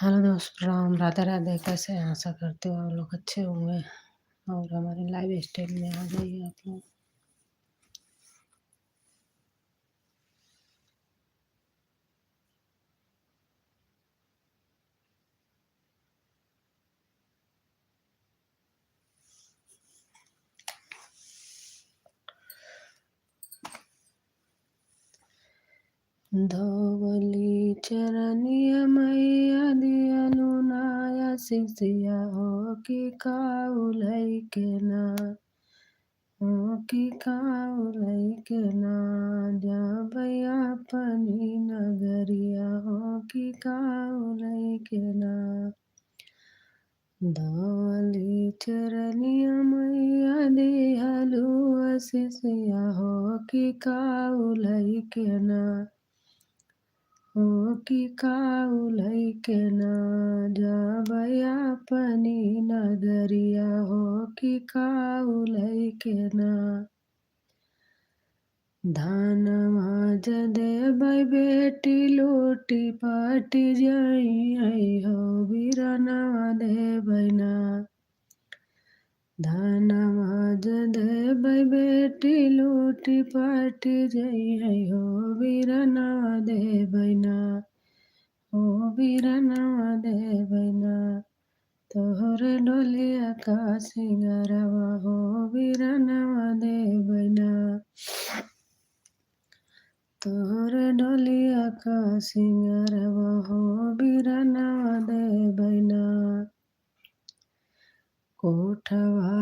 Hello दोस्त प्रणाम, राधे राधे। कैसे हैं? आशा करती हूँ आप लोग अच्छे होंगे और हमारे लाइव स्टाइल में आ जाइए आप लोग। धोवली चरनिया मैया दियलु नाया शिशिया हो कि काउलै के ना हो कि काउलै के ना जाबैया अपनी नगरिया हो कि काउलै के ना। धवली चरनिया मैया दिहलु आशीषिया हो कि काउलै के ना हो कि काउलै के ना जाबैया अपनी नगरिया हो कि काउलै के ना। धनमा देबै बेटी लूटी पटी जई हो बिरनवा देबै ना। धनमा देबै बेटी लूटी पटी जई हो बिरनवा देबै ना। हो बिरनवा देबै ना। तोहरे डोलिया का सिंगरवा हो बिरनवा देबै ना। तोहरे डोलिया का सिंगरवा हो बिरनवा देबै ना। कोठवा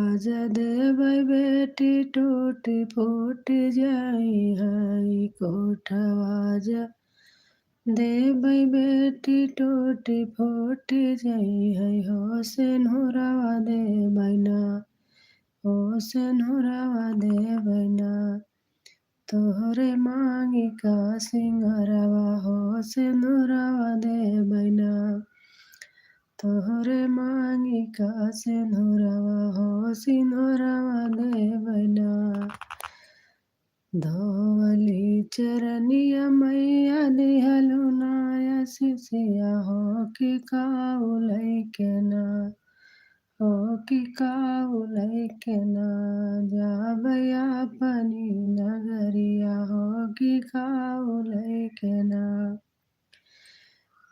देबै बेटी टूटी फूटी जाई हई कोठवा देबै बेटी टूटी फूटी जाई हई हो सेनुरवा देबै ना। हो सेनुरवा देबै ना। तोहरे मांगी का सिंगरवा हो सेनुरवा देबै ना। तोहरे मांगी का सिंदूरवा हो सिंदूरवा देबै ना। धोवली चरनिया मैया दिहलु नाया शिशिया हो कि काउलै के ना हो कि काउलै के ना जाबैया अपनी नगरिया हो कि काउलै के ना।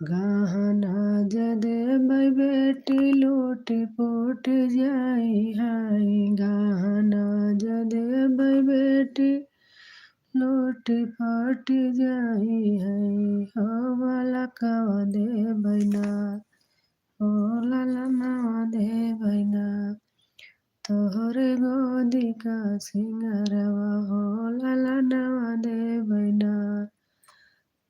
गहना देबै बेटी लूटी फूटी जाई हई गहना देबै बेटी लूटी फूटी जाई हई हो बालकवा देबै ना। हो ललनवा देबै ना। तोहरे गोदी का सिंगरवा हो ललनवा देबै ना।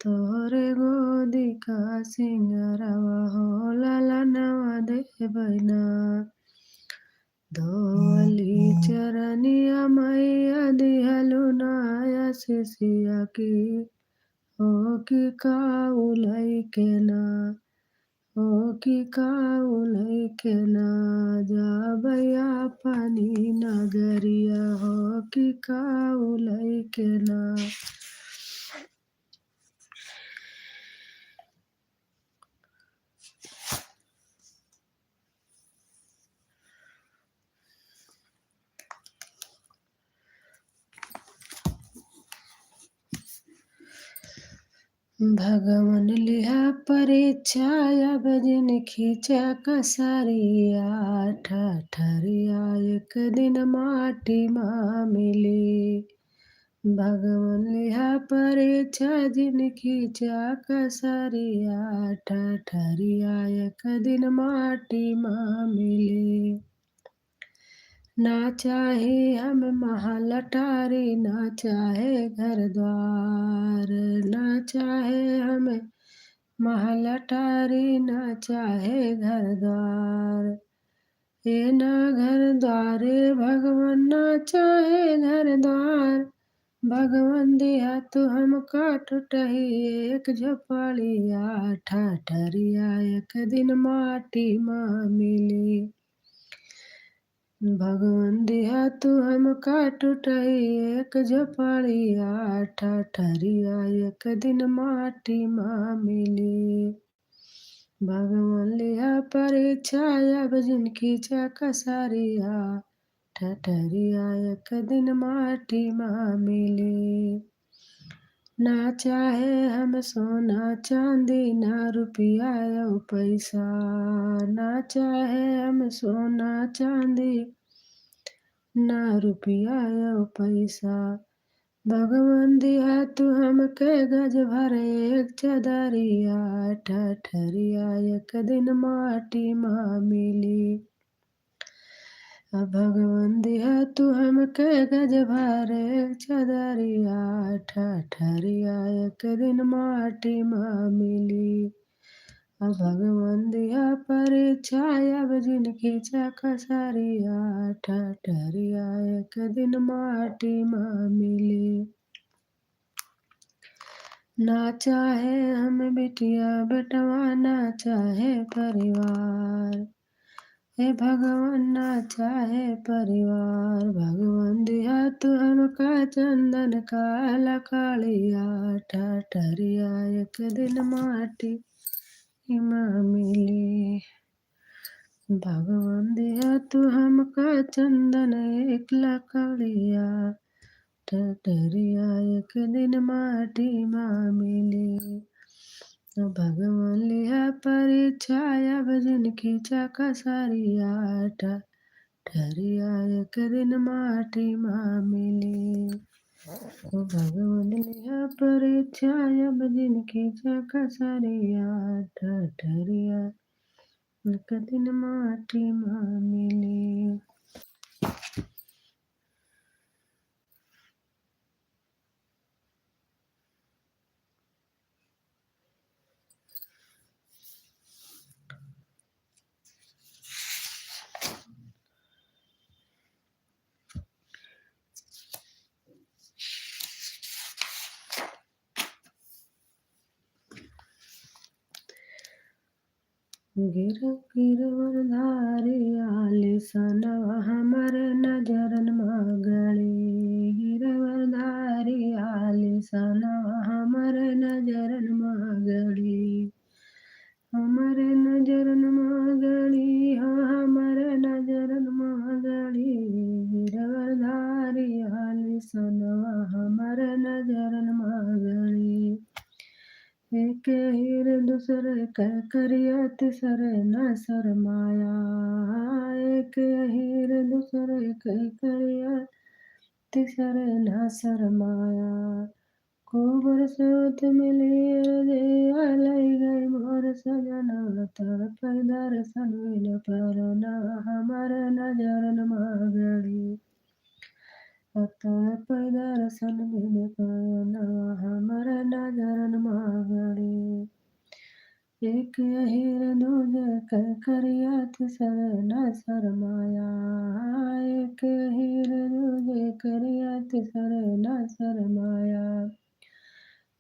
तोहरे गोदी का सिंगरवा हो ललनवा देबै ना। धोवली चरनिया मैया दिहलु नाया शिशिया की हो कि काउलै के ना। हो कि काउलै के ना जाबैया अपनी नगरिया हो कि काउलै के ना। भगवन लिहा परीक्षा अब जिन खींचा कसरिया ठठरिया एक दिन माटी माँ मिली। भगवन लिहा परीक्षा जिन खींचा कसरिया ठठरिया एक दिन माटी माँ मिली। ना चाहे हमें महल अटारी ना चाहे घर द्वार ना चाहे हमें महल अटारी ना चाहे घर द्वार। ये ना घर द्वारे भगवान ना चाहे घर द्वार। भगवान दिया तो हम काट टही एक झोपड़िया ठठरिया एक दिन माटी माँ मिली। भगवान दिया तू हम काट टही एक झोपड़िया ठठरिया एक दिन माटी माँ मिली। भगवान लिया परीक्षा अब जिनकी कसरिया ठठरिया एक दिन माटी माँ मिली। ना चाहे हम सोना चांदी ना रुपया और पैसा, ना चाहे हम सोना चांदी ना रुपया और पैसा। भगवान दिया तू हमके गज भर एक चदरिया ठठरिया एक दिन माटी माँ मिली। भगवान दिया तू हमके गज भर एक चदरिया ठठरिया एक दिन माटी माँ मिली। भगवान दिया परीक्षा अब जिनकी कसरिया ठठरिया एक दिन माटी माँ मिली। ना चाहे हम बिटिया बेटवा ना चाहे परिवार, हे भगवान ना चाहे परिवार। भगवान दिया तू हमका चंदन का लकड़िया ठठरिया एक दिन माटी माँ मिली। भगवान दिया तू हमका चंदन एक लकड़िया ठठरिया एक दिन माटी माँ मिली। भगवान लिया परीक्षा अब जिनकी कसरिया ठठरिया एक दिन माटी माँ मिली। भगवान लिया परीक्षा अब जिनकी कसरिया ठठरिया एक दिन माटी माँ मिली। गिरवरधारी आलिसनवा हमर नजरन मगड़ी। गिरवरधारी आलिसनवा हमर नजरन मगड़ी। हमर नजरन मगड़ी हो हमर नजरन मगड़ी। गिरवरधारी आलिसनवा हमर नजरन मगड़ी। एक हीर दूसरे करिया तीसरे न शरमाया। एक हीर दूसरे करिया तीसरे न शरमाया। खूब बरसात मिली लई गई मोर सजना तड़प दर्शन बिन परना हमर नजरन मगड़ी। तड़प दर्शन बिन परना हमर नजरन मगड़ी। एक हीर दूजे करिया तीसरे न शरमाया। एक हीर दूजे करिया तीसरे न शरमाया।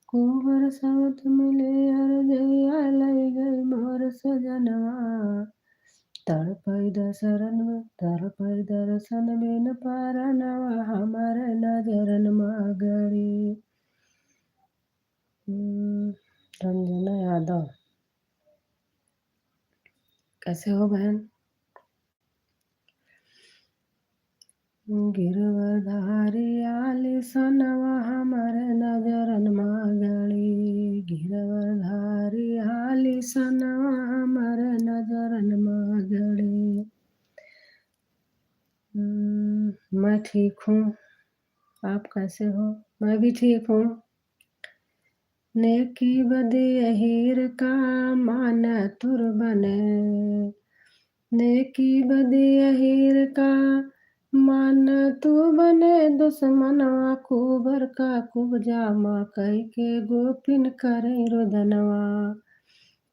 खूब बरसात मिले हरदिया लई गई मोर सजनवा तड़पई दर्शन बिन परनवा हमर नजरन मगड़ी। रंजना यादव। कैसे हो बहन? गिरवरधारी आलिसनवा हमर नजरन मगड़ी। गिरवरधारी आलिसनवा हमर नजरन मगड़ी। मैं ठीक हूँ, आप कैसे हो? मैं भी ठीक हूँ। नेकी बदी हीर का मान तुर बने। नेकी बदी हीर का मान तू बने। दुश्मनवा कुबर का कुबजा माँ कई के गोपिन करे रुदनवा।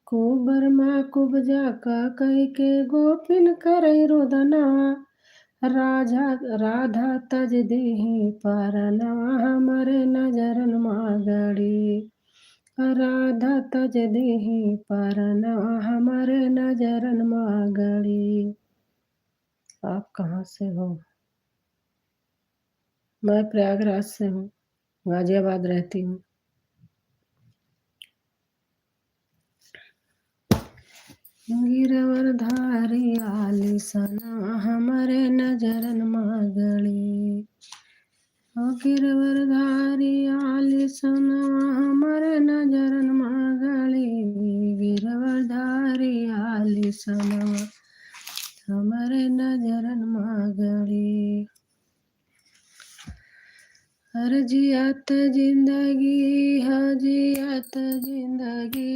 कुबर माँ कुबजा का कई के गोपिन करे रुदनवा। राधा तज दीही परनवा हमरे नजरन मगड़ी। राधा तज दीही परनवा हमरे नजरन मगड़ी। आप कहाँ से हो? मैं प्रयागराज से हूँ, गाजियाबाद रहती हूँ। गिरवरधारी आलिसना हमरे नजरन मागली। गिरवरधारी आलिसना हमरे नजरन मागली। गिरवरधारी आलिसना हमरे नजरन मागली। हर जियात जिंदगी हजियात जिंदगी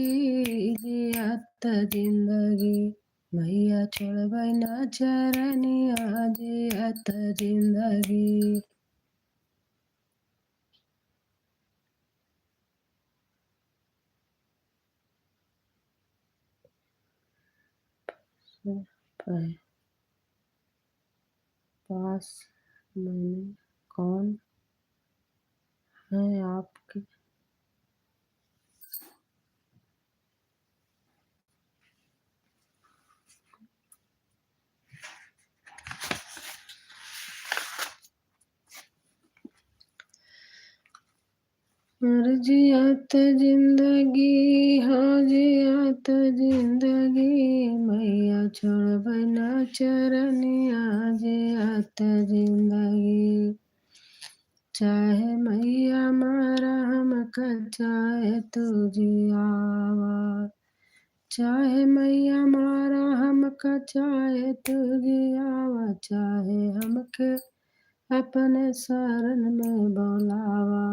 जियात जिंदगी मैया छोड़बै ना चरनिया जियात जिंदगी। पास मैंने कौन है आपके। जियात जिंदगी हाँ जियात जिंदगी मैया छोड़बै ना चरनिया जियात जिंदगी। चाहे मैया मारा हमका चाहे तू जियावा। चाहे मैया मारा हमका चाहे तू जियावा। चाहे हमके अपने शरण में बोलावा।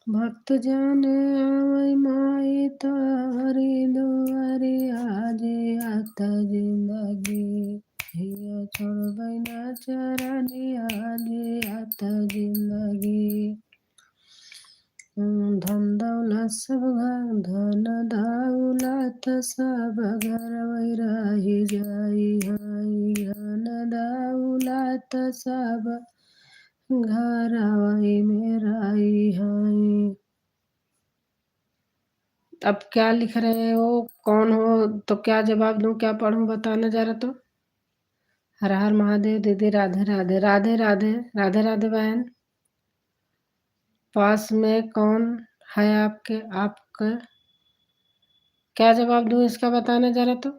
भक्त जाने आवै माई तोहरी दुआरिया जियात जिंदगी। हिया छोड़बै ना चरनिया जियात जिंदगी। धन दौलत सब धन दौलत सब घर रही जाई हाई। धन दौलत सब घर में रही हाई। अब क्या लिख रहे हो कौन हो तो क्या जवाब दूं क्या पढ़ूं बताना जरा तो। हर हर महादेव दीदी राधे राधे राधे राधे राधे राधे बहन। पास में कौन है आपके आपका क्या जवाब दूं इसका बताना जरा तो।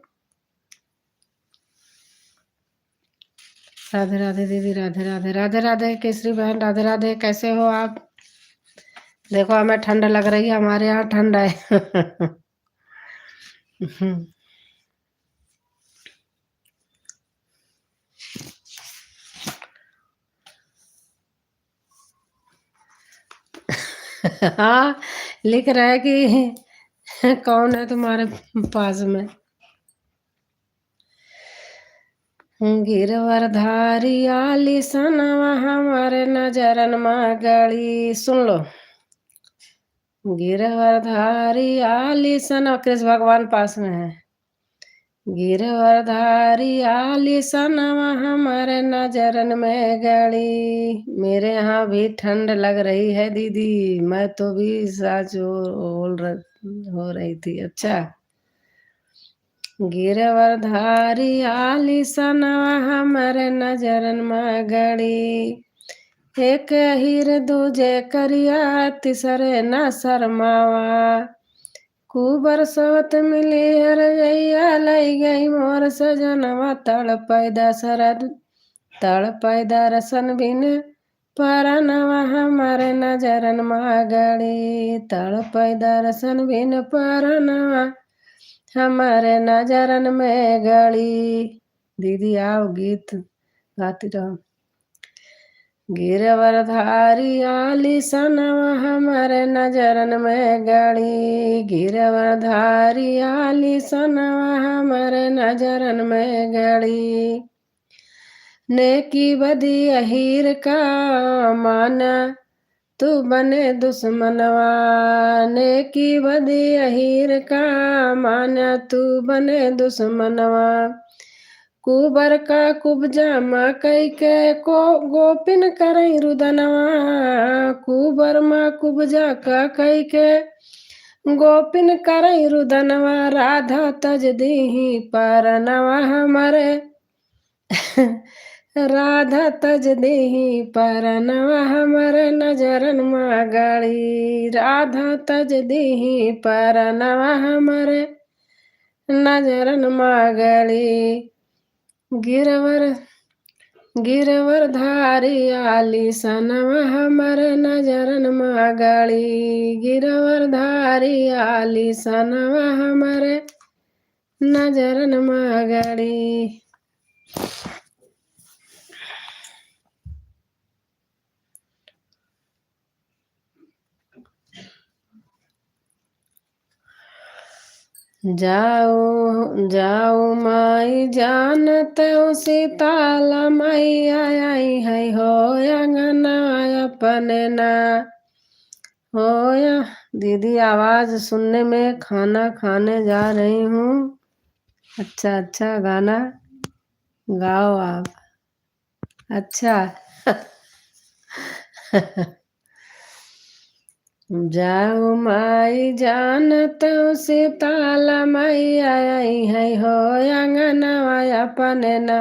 राधे राधे दीदी राधे राधे राधे राधे केसरी बहन राधे राधे कैसे हो आप। देखो हमें ठंड लग रही है हमारे यहाँ ठंड है। हाँ लिख रहा है कि कौन है तुम्हारे पास में। गिरवरधारी आलिसनवा हमारे नजरन मागली। सुन लो गिरवरधारी आलिसन कृष्ण भगवान पास में है। गिरवरधारी आलिसनवा हमारे नजरन में गड़ी। मेरे यहाँ भी ठंड लग रही है दीदी। मैं तो भी सच हो रही थी। अच्छा गिरवरधारी आलिसनवा हमारे नजरन में गड़ी। एक हीर दूजे करिया तीसरे न शर्मावा। कुबर सोत मिली हर जैया लई गई मोर सजनवा। तड़ पैदा शरद तड़ पैदा रसन बिन परनवा हमारे नजरन मागड़ी। तड़ पैदा रसन बिन परनवा हमारे नजरन में गड़ी। दीदी आओ गीत गाती रहो। गिरवरधारी आलिसनवा हमारे नजरन में गड़ी। गिरवरधारी आलिसनवा हमारे नजरन में गड़ी। नेकी बदी अहीर का माना तू बने दुश्मनवा। नेकी बदी अहीर का माना तू बने दुश्मनवा। कुबर का कुब्जा माँ कई के को गोपिन करई रुदनवा। कुबर माँ कुब्जा का कई के गोपिन करई रुदनवा। राधा तज दीही परनवा हमारे राधा तज दीही परनवा हमारे नजरन मागड़ी। राधा तज दीही परनवा हमारे नजरन मागली गिरवर गिरवरधारी आली सनवा हमर नजरन मागली गिरवरधारी आली सनवा हमर नजरन मागली। जाओ जाओ माई जानत सीताला मैया आई है हो अंगना अपने ना होया। दीदी आवाज सुनने में खाना खाने जा रही हूँ। अच्छा अच्छा गाना गाओ आप। अच्छा जाओ माई जानत सीताला मैया आई है हो अंगना अपने ना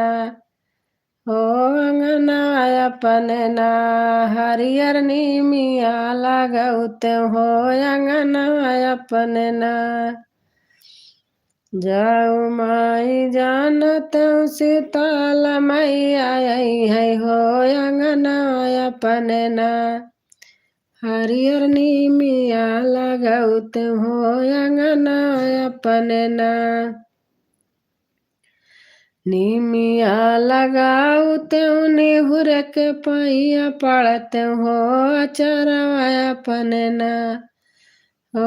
हो अंगना अपने ना हरियर नीमिया लगौते हो अंगना अपने ना। जाओ माई जानत सीताला मैया आई है हो अंगना अपने ना हरियर नीमिया लगौते हो अंगना अपने ना। नीमिया लगाउते निहुर के पैया पड़ते हो अचरवा अपने ना हो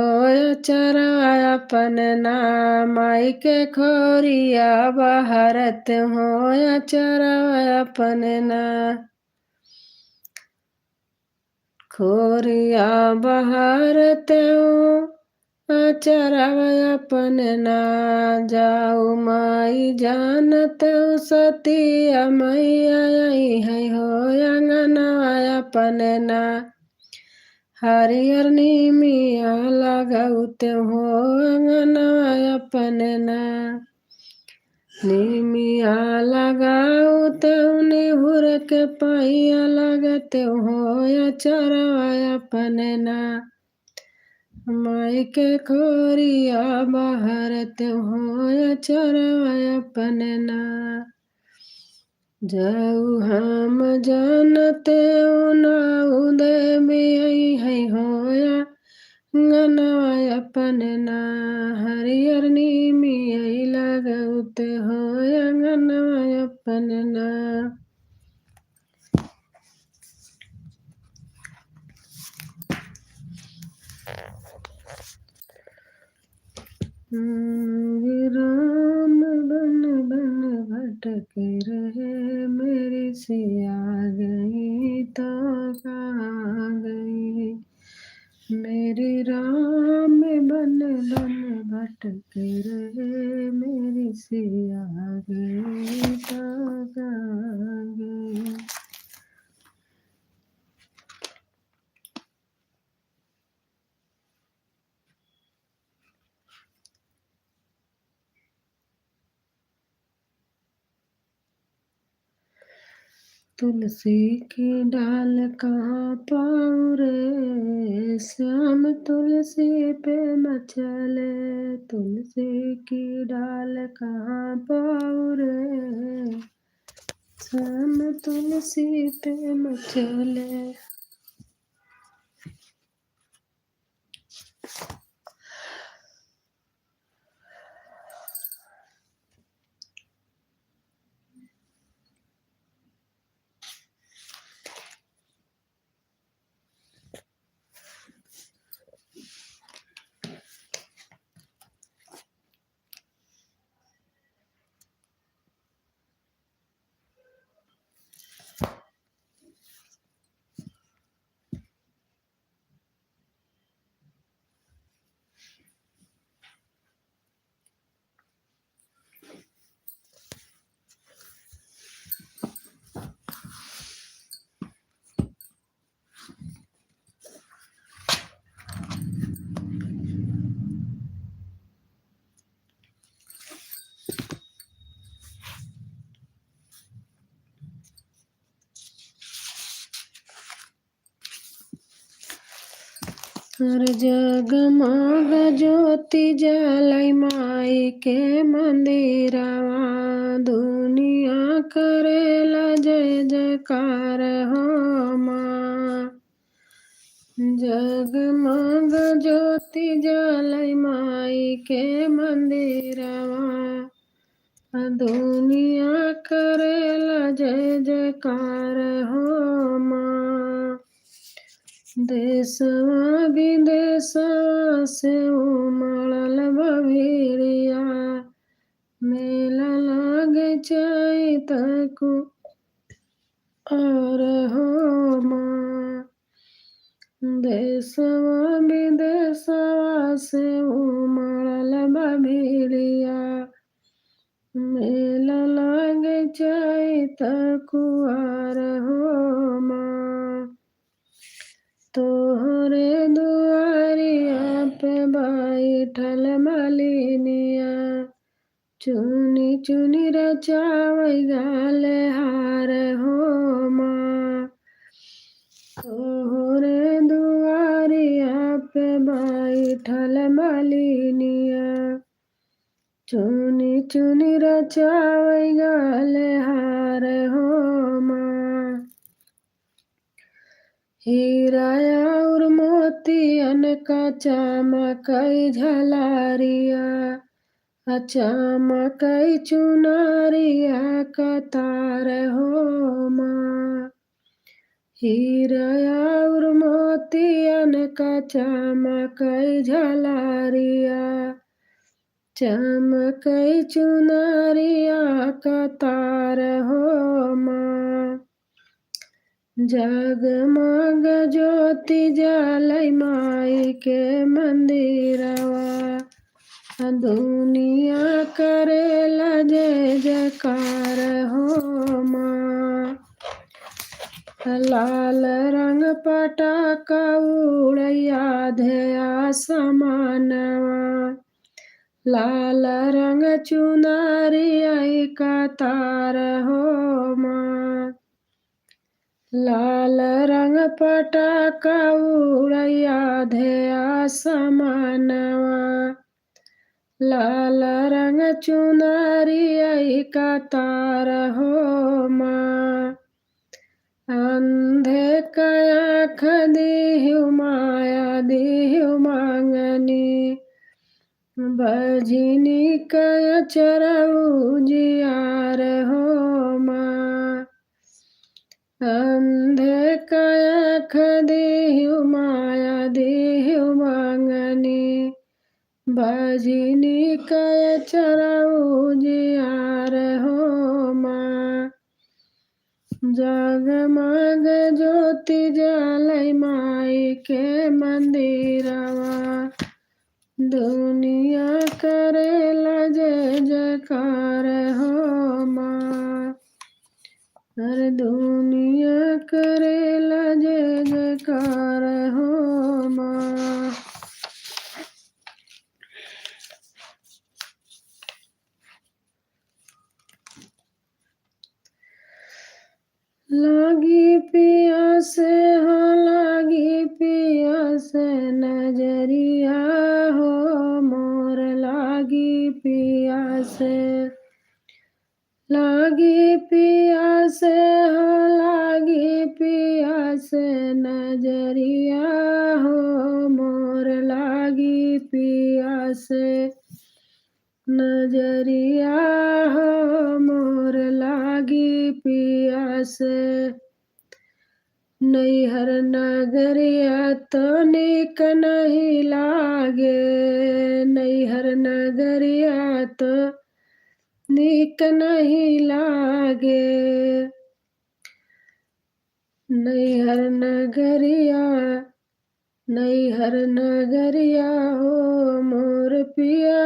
अचरवा अपने ना माई के खोरिया बहरते हो अचरवा अपने ना खोरिया बहरते हो अचरवा अपने ना। जाऊ माई जानत सतिया मैया आई है हो अंगना अपने ना हरियर नीमिया लगौते हो अंगना अपने ना नीमिया लगाउते निहुर के पैया लगते हो अचरवा अपने ना माई के खोरिया बहरते हो अचरवा अपने ना। जाऊ हम जानते ना उदय में आई है होया अंगनवा अपने ना हरियर नीमिया लगौते हो अंगनवा अपने ना। राम बन बन भटके रहे मेरी सिया गई तो कहाँ गई मेरी राम बन बन भटके रहे मेरी सिया गई तो कहाँ गई। तुलसी की डाल कहाँ पाऊँ रे श्याम तुलसी पे मचले तुलसी की डाल कहाँ पाऊँ रे श्याम तुलसी पे मचले। हर जगमग ज्योति जलै माई के मंदिरवा दुनिया करेला जय जयकार हो माँ। जगमग ज्योति जलै माई के मंदिरवा दुनिया करेला जय जयकार हो माँ। देशवा विदेशवा से उमड़ल बभिड़िया मेला लागे चैत कुआर हो माँ। देशवा विदेशवा से उमड़ल बभिड़िया मेला लागे चैत कुआर हो माँ। तोहरे दुआरिया पे बैठल मलिनिया चुनी चुनी रचावै गाले हार हो माँ। तोहरे दुआरिया पे बैठल मलिनिया चुनी चुनी रचावै गाले हार हो माँ। हीरा और मोतियन का चमकई झलरिया चमकई चुनरिया कतार हो माँ। हीरा और मोतियन का चमकई झलरिया चमकई चुनरिया कतार हो माँ। जगमग ज्योति जलै माई के मंदिरवा दुनिया करेला जय जयकार हो माँ। लाल रंग पटाका उड़ैया धेया समानवा लाल रंग चुनरिया कतार हो माँ। लाल रंग पटाका उड़ैया धेया समानवा लाल रंग चुनरिया कतार हो माँ। अंधे आँख दिहु माया दिहु मांगनी बजनी कया चरऊ जियार हो माँ। अंधे आँख दिहु माया दिहु मांगनी बजनी कया चरऊ जियार हो माँ। जगमग ज्योति जलै माई के मंदिरवा दुनिया करेला जय जयकार हो माँ। हर दुनिया करेला जय जयकार हो माँ। लागी पियास हो लागी पियास नजरिया हो मोर लागी पियास। लागी पियास हो लागी पियास नजरिया हो मोर लागी पियास। नजरिया हो मोर लागी पियास। नैहर नगरिया तो निक नहीं लागे नैहर नगरिया तो निक नहीं लागे। नैहर नगरिया हो मोर पिया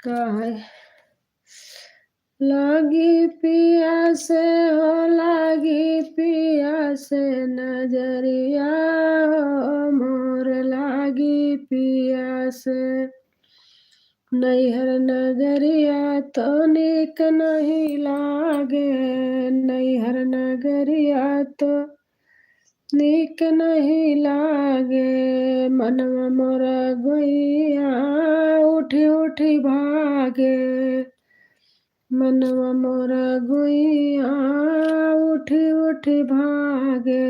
काहे लागी पियास हो लागी पियास नजरिया हो मोर लागी पियास। नैहर नगरिया तो निक नहीं लागे नैहर नगरिया तो नीक नहीं लागे मनवा मोर गैया उठी उठी भागे मनवा मोर गैया उठी उठी भागे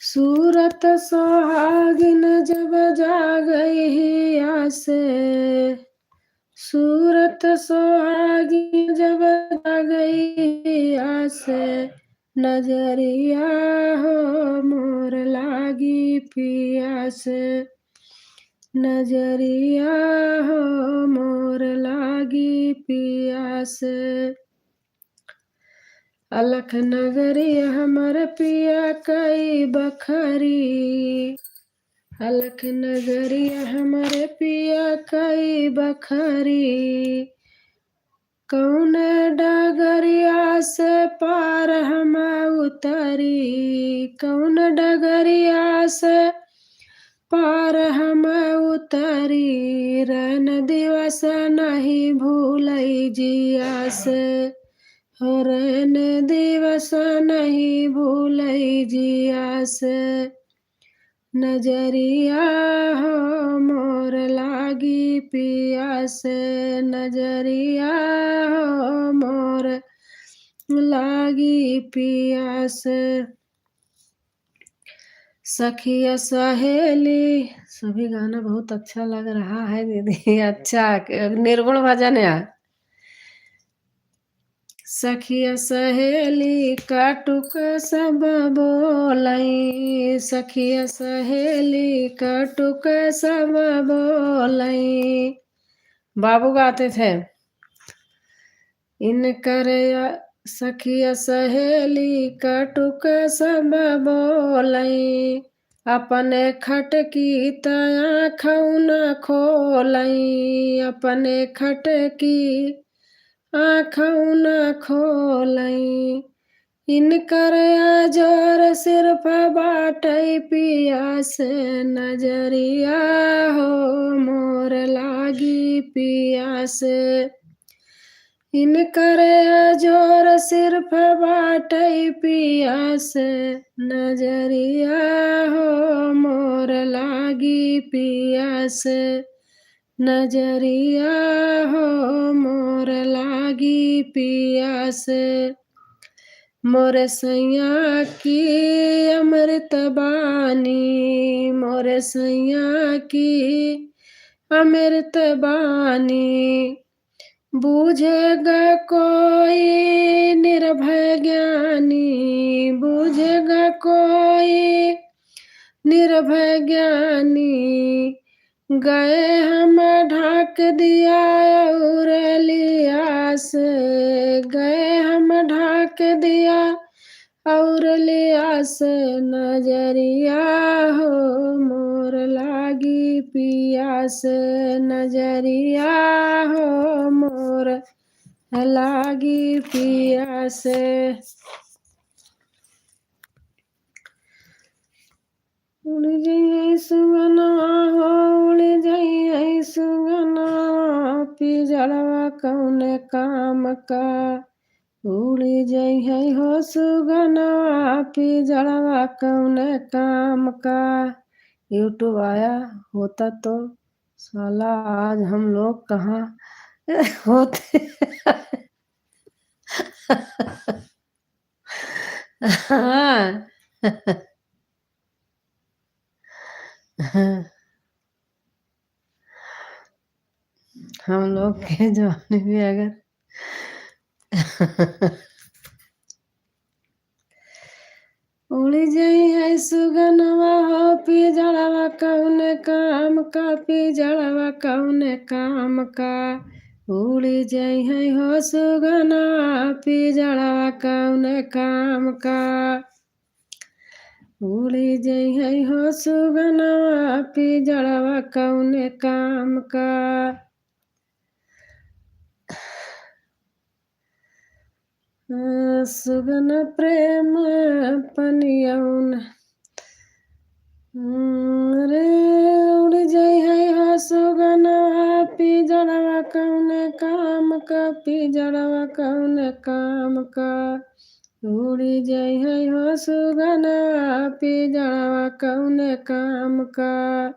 सूरत सोहागिन जब जागैया से सूरत सोहागिन जब जागैया से नजरिया हो मोर लागी पियास नजरिया हो मोर लागी पियास अलख नगरिया हमर पिया कई बखरी अलख नगरिया हमर पिया कई बखरी कौन डगरिया से पार हम उतरी कौन डगरिया से पार हम उतरी रन दिवस नहीं भूलई जिया से हो रन दिवस नहीं भूलई जिया से नजरिया हो मोर लागी पियास नजरिया हो मोर लागी पियास सखिया सहेली सभी गाना बहुत अच्छा लग रहा है दीदी अच्छा निर्गुण भजन है सखिया सहेली काटुक सब बोलई सखिया सहेली काटुक सब बोलई बाबू गाते थे इनकर सखिया सहेली काटुक सब बोलई अपने खटकी तया खौन खोलई अपने खटकी आँखौन खोलई इनकर जोर सिर्फ बाटई पियास नजरिया हो मोर लागी पियास इनकर जोर सिर्फ बाटई पियास नजरिया हो मोर लागी पियास नजरिया हो मोर लागी पियास मोर सैया की अमृत बानी मोर सैया की अमृत बानी बूझेगा कोई निर्भय ज्ञानी बूझेगा कोई निर्भय ज्ञानी गए हम ढाक दिया और लिया से गए हम ढाक दिया और लिया से नजरिया हो मोर लागी पियास नजरिया हो मोर लागी पियास उड़ जाइए सुगना हो उड़ जाइए सुगना पिजड़वा कौन काम का उड़ जाइए हो सुगना पिजड़वा कौन काम का यूट्यूब आया होता तो साला आज हम लोग कहाँ होते हाँ हम लोग के जमाने में अगर उड़ी जाई है सुगनवा हो पिजड़वा कौन काम का पिजड़वा कौन काम का उड़ी जाई है हो सुगना पिजड़वा कौन काम का उड़ी जाई है हो सुगनवा पिजड़वा कौन काम का सुगन प्रेम पनियौन रे उड़ जाई है हो सुगना पिजड़वा कौन काम का पिजड़वा कौन काम का उड़ी जाइ है हो सुगना पिजड़वा कौने काम का।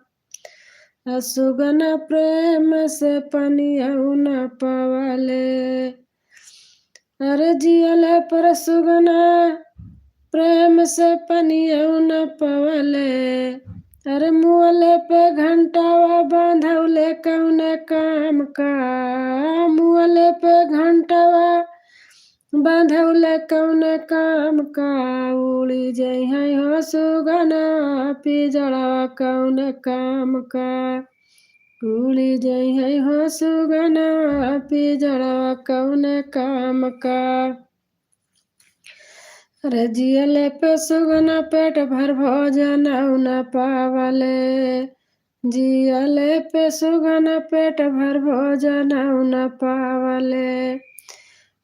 सुगन प्रेम से पनिया न पवले। अरे जियले पर सुगना प्रेम से पनिया न पवले। अरे मुअले पे घंटावा बांधवले कौने काम का। मुअले पे घंटावा बांधवले कौने काम का। उड़ी जाइ है हो सुगना पिजड़वा कौने काम का। उड़ी जाइ है हो सुगना पिजड़वा कौने काम का। अरे जियले पे सुगना पेट भर भोजन न पावले। जियले पे सुगना पेट भर भोजन न पावले।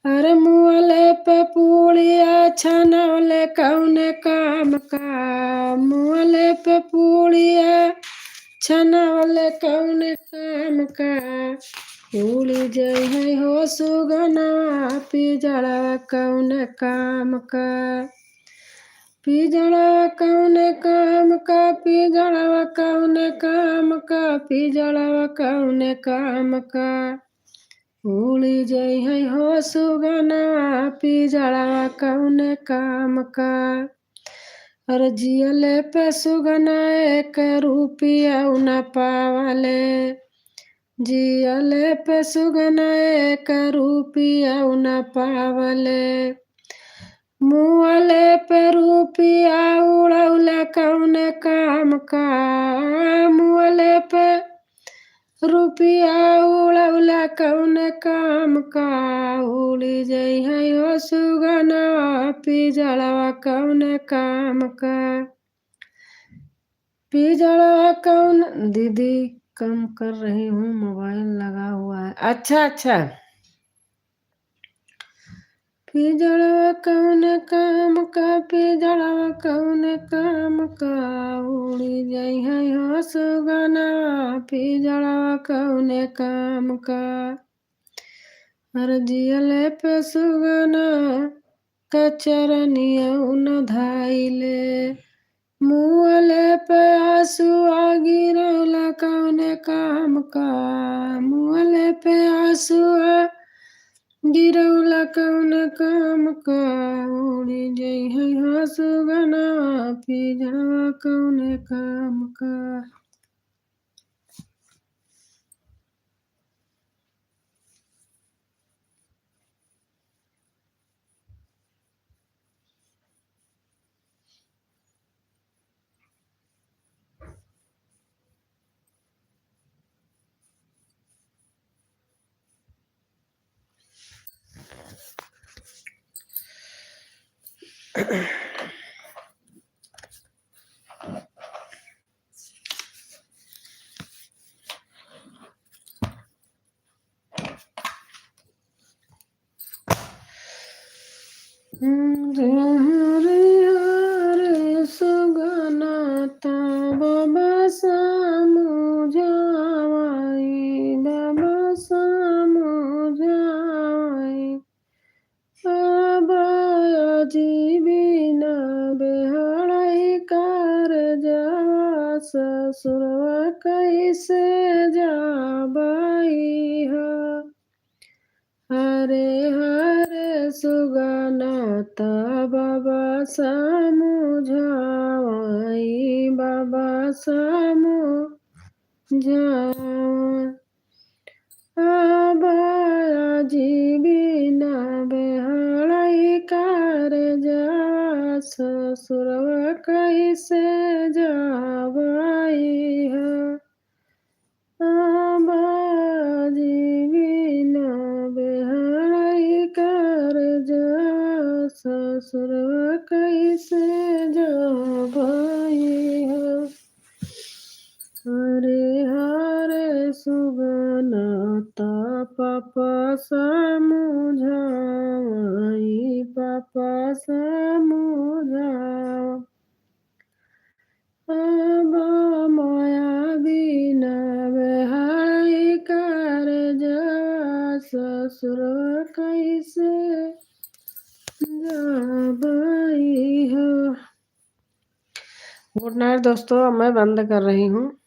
अरे मुअले पे पूड़िया छनौले कौने काम का। मुअले पे पूड़िया छनौले कौने काम का। उड़ी जाइ है हो सुगना पिजड़वा कौने काम का। पिजड़वा कौने काम का। पिजड़वा कौने काम का। पिजड़वा कौने काम का। उड़ी जाइ है हो सुगना पिजड़वा कौने काम का। अरे जियले पे सुगना एक रुपया न पावले। जियले पे सुगना एक रुपया न पावले। मुअले पे रुपया उड़ौले कौने काम का। मुअले पे रुपया उड़ौले कौने काम का। उड़ी जाइ है हो सुगना पिजड़वा कौने काम का। पिजड़वा कौन। दीदी कम कर रही हूँ, मोबाइल लगा हुआ है। अच्छा। पिजड़वा कौने काम का। पिजड़वा कौने काम का। उड़ी जाइ है हो सुगना पिजड़वा कौने काम का। अरे जियले पे सुगना कचरनिया न धाइले। मुअले पे आंसुआ गिरौला कौने काम का। मुअले पे आंसुआ गिरौला कौने काम का। उड़ी जाइ है हो सुगना पिजड़वा कौने काम का। रे सुगना बाबा समझावाई। बाबा समझावाई। जीविना बेहड़ाई कर जा। ससुरवा कैसे जाबाई हो। हरे सुगना बाबा समझावाई। बाबा समझावा। जीविना बेहड़ाई कर जा। ससुरवा कैसे जाबाई हो। जीविना बेहड़ाई कर जा। ससुरवा कैसे जाबाई हो। हरे सुगना पापा समझावाई। पापा समझावा। माया बिना बेहड़ाई कर जा। ससुरवा कैसे जाबाई हो। गुड नाइट दोस्तों, अब मैं बंद कर रही हूँ।